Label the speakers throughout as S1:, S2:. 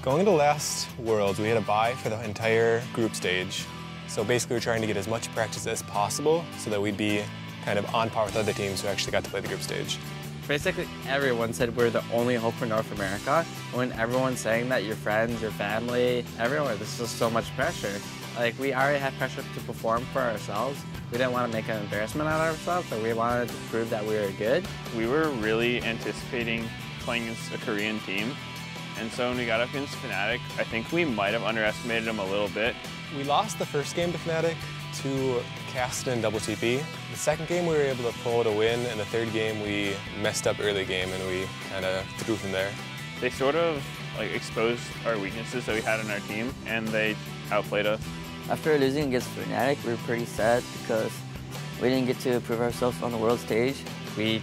S1: Going into last Worlds, we had a bye for the entire group stage. So basically we're trying to get as much practice as possible so that we'd be kind of on par with other teams who actually got to play the group stage.
S2: Basically everyone said we're the only hope for North America. When everyone's saying that, your friends, your family, everyone, there's just so much pressure. Like, we already had pressure to perform for ourselves. We didn't want to make an embarrassment out of ourselves, but we wanted to prove that we were good.
S3: We were really anticipating playing against a Korean team. And so when we got up against Fnatic, I think we might have underestimated them a little bit.
S1: We lost the first game to Fnatic to Cast and Double TP. The second game we were able to pull out a win, and the third game we messed up early game and we kind of threw from there.
S3: They sort of exposed our weaknesses that we had in our team, and they outplayed us.
S4: After losing against Fnatic, we were pretty sad because we didn't get to prove ourselves on the world stage.
S2: We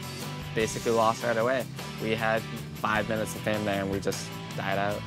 S2: basically lost right away. We had 5 minutes of fame there and we just died out.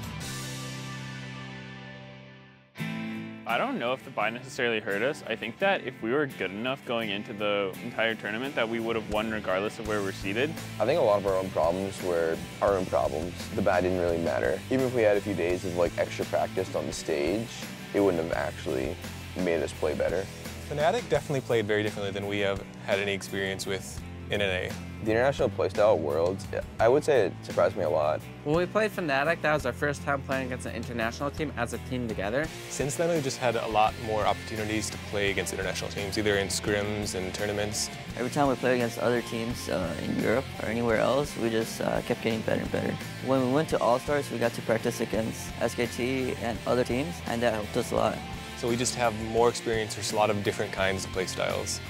S3: I don't know if the bye necessarily hurt us. I think that if we were good enough going into the entire tournament, that we would have won regardless of where we're seated.
S5: I think a lot of our own problems were our own problems. The bye didn't really matter. Even if we had a few days of extra practice on the stage, it wouldn't have actually made us play better.
S1: Fnatic definitely played very differently than we have had any experience with in NA.
S5: The international playstyle at Worlds, I would say it surprised me a lot.
S2: When we played Fnatic, that was our first time playing against an international team as a team together.
S1: Since then, we've just had a lot more opportunities to play against international teams, either in scrims and tournaments.
S4: Every time we played against other teams in Europe or anywhere else, we just kept getting better and better. When we went to All-Stars, we got to practice against SKT and other teams, and that helped us a lot.
S1: So we just have more experience. There's a lot of different kinds of play styles.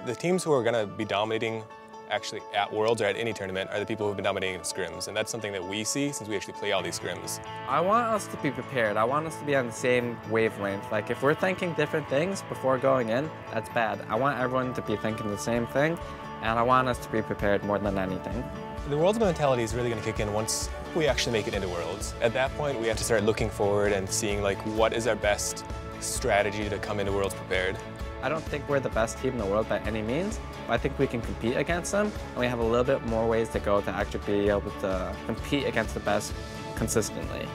S1: The teams who are going to be dominating actually at Worlds or at any tournament are the people who have been dominating in scrims, and that's something that we see since we actually play all these scrims.
S2: I want us to be prepared. I want us to be on the same wavelength. Like, if we're thinking different things before going in, that's bad. I want everyone to be thinking the same thing, and I want us to be prepared more than anything.
S1: The Worlds mentality is really going to kick in once we actually make it into Worlds. At that point, we have to start looking forward and seeing what is our best strategy to come into Worlds prepared.
S2: I don't think we're the best team in the world by any means, but I think we can compete against them, and we have a little bit more ways to go to actually be able to compete against the best consistently.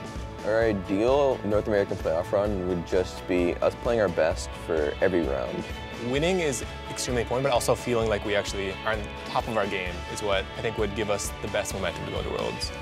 S5: Our ideal North American playoff run would just be us playing our best for every round.
S1: Winning is extremely important, but also feeling like we actually are on top of our game is what I think would give us the best momentum to go to Worlds.